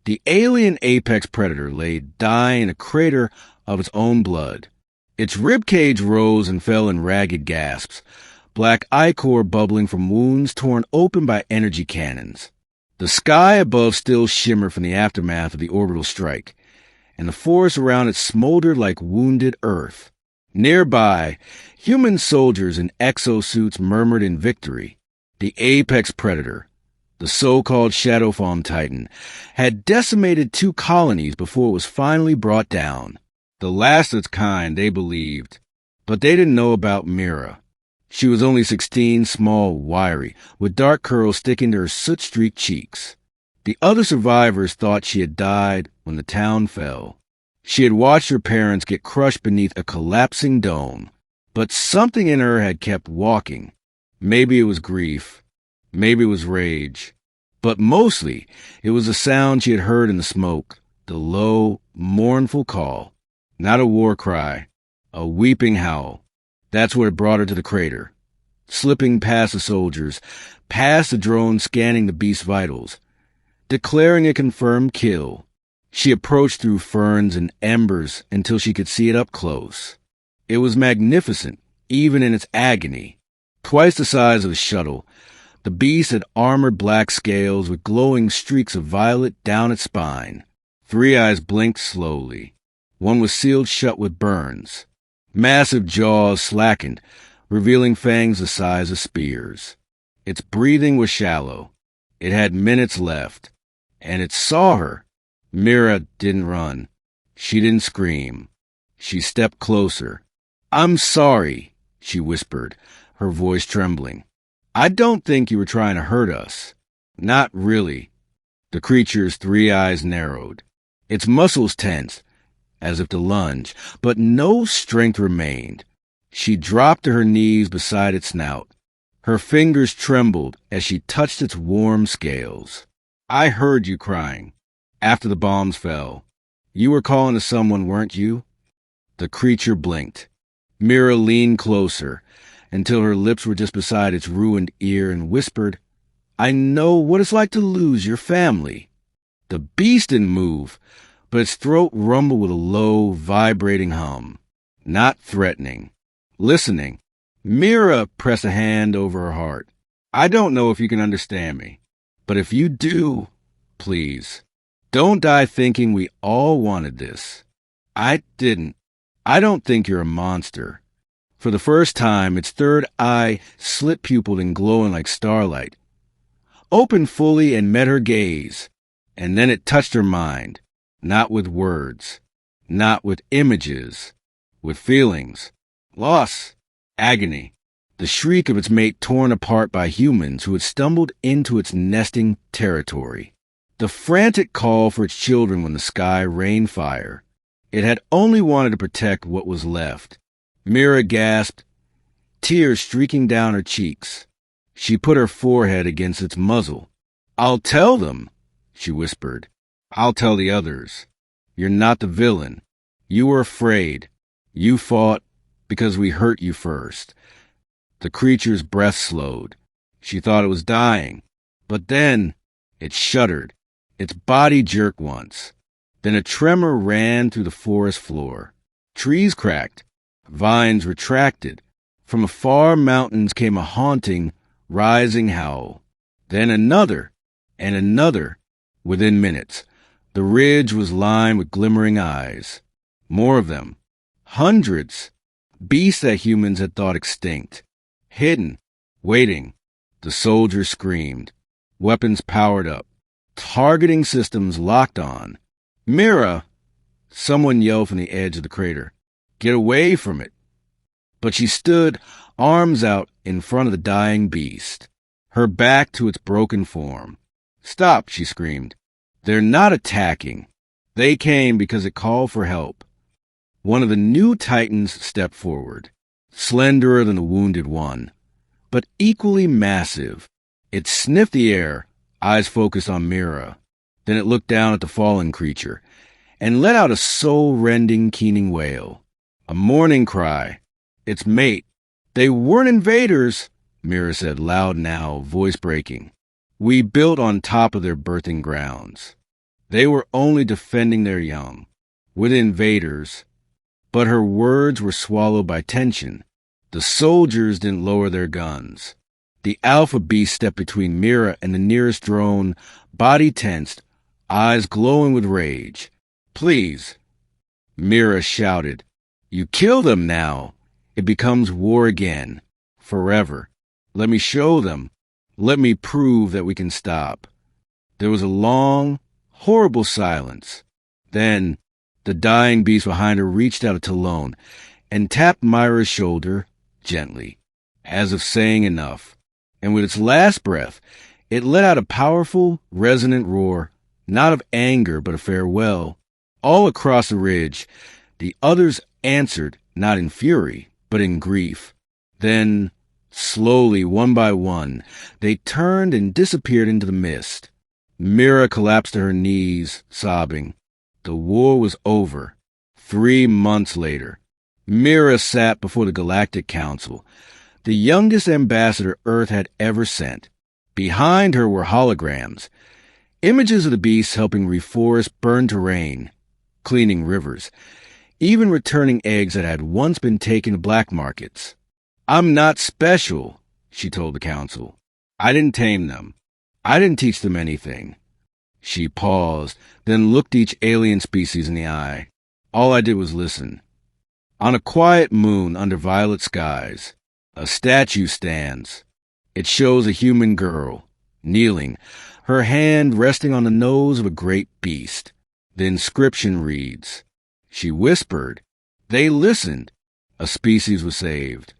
The alien apex predator lay dying in a crater of its own blood. Its ribcage rose and fell in ragged gasps, black ichor bubbling from wounds torn open by energy cannons. The sky above still shimmered from the aftermath of the orbital strike, and the forest around it smoldered like wounded earth. Nearby, human soldiers in exosuits murmured in victory. The apex predator, the so-called Shadow Farm Titan, had decimated 2 colonies before it was finally brought down. The last of its kind, they believed. But they didn't know about Mira. She was only 16, small, wiry, with dark curls sticking to her soot-streaked cheeks. The other survivors thought she had died when the town fell. She had watched her parents get crushed beneath a collapsing dome. But something in her had kept walking. Maybe it was grief. Maybe it was rage. But mostly, it was the sound she had heard in the smoke, the low, mournful call. Not a war cry, a weeping howl. That's what had brought her to the crater. Slipping past the soldiers, past the drone scanning the beast's vitals, declaring a confirmed kill. She approached through ferns and embers until she could see it up close. It was magnificent, even in its agony. Twice the size of a shuttle, the beast had armored black scales with glowing streaks of violet down its spine. 3 eyes blinked slowly. One was sealed shut with burns. Massive jaws slackened, revealing fangs the size of spears. Its breathing was shallow. It had minutes left. And it saw her. Mira didn't run. She didn't scream. She stepped closer. "I'm sorry," she whispered, her voice trembling. "I don't think you were trying to hurt us." "Not really." The creature's 3 eyes narrowed. Its muscles tensed, as if to lunge, but no strength remained. She dropped to her knees beside its snout. Her fingers trembled as she touched its warm scales. "I heard you crying. After the bombs fell. You were calling to someone, weren't you?" The creature blinked. Mira leaned closer, until her lips were just beside its ruined ear, and whispered, "I know what it's like to lose your family." The beast didn't move, but its throat rumbled with a low, vibrating hum. Not threatening. Listening. Mira pressed a hand over her heart. "I don't know if you can understand me, but if you do, please, don't die thinking we all wanted this. I didn't. I don't think you're a monster." For the first time, its 3rd eye, slit-pupiled and glowing like starlight, opened fully and met her gaze, and then it touched her mind. Not with words, not with images, with feelings, loss, agony, the shriek of its mate torn apart by humans who had stumbled into its nesting territory, the frantic call for its children when the sky rained fire. It had only wanted to protect what was left. Mira gasped, tears streaking down her cheeks. She put her forehead against its muzzle. "I'll tell them," she whispered. "I'll tell the others. You're not the villain. You were afraid. You fought because we hurt you first." The creature's breath slowed. She thought it was dying. But then it shuddered. Its body jerked once. Then a tremor ran through the forest floor. Trees cracked. Vines retracted. From afar mountains came a haunting, rising howl. Then another, and another. Within minutes, the ridge was lined with glimmering eyes. More of them. Hundreds. Beasts that humans had thought extinct. Hidden. Waiting. The soldiers screamed. Weapons powered up. Targeting systems locked on. "Mira!" Someone yelled from the edge of the crater. "Get away from it." But she stood, arms out in front of the dying beast, her back to its broken form. "Stop," she screamed. "They're not attacking. They came because it called for help." One of the new titans stepped forward, slenderer than the wounded one, but equally massive. It sniffed the air, eyes focused on Mira. Then it looked down at the fallen creature and let out a soul-rending, keening wail. A mourning cry. Its mate. "They weren't invaders," Mira said, loud now, voice breaking. "We built on top of their birthing grounds." They were only defending their young. With invaders. But her words were swallowed by tension. The soldiers didn't lower their guns. The alpha beast stepped between Mira and the nearest drone, body tensed, eyes glowing with rage. Please. Mira shouted. You kill them now. It becomes war again. Forever. Let me show them. Let me prove that we can stop. There was a long, horrible silence. Then, the dying beast behind her reached out a talon and tapped Myra's shoulder gently, as if saying enough. And with its last breath, it let out a powerful, resonant roar, not of anger but of farewell. All across the ridge, the others answered, not in fury, but in grief. Then, slowly, one by one, they turned and disappeared into the mist. Mira collapsed to her knees, sobbing. The war was over. 3 months later, Mira sat before the Galactic Council, the youngest ambassador Earth had ever sent. Behind her were holograms, images of the beasts helping reforest burned terrain, cleaning rivers, even returning eggs that had once been taken to black markets. I'm not special, she told the council. I didn't tame them. I didn't teach them anything. She paused, then looked each alien species in the eye. All I did was listen. On a quiet moon under violet skies, a statue stands. It shows a human girl, kneeling, her hand resting on the nose of a great beast. The inscription reads, she whispered. They listened. A species was saved.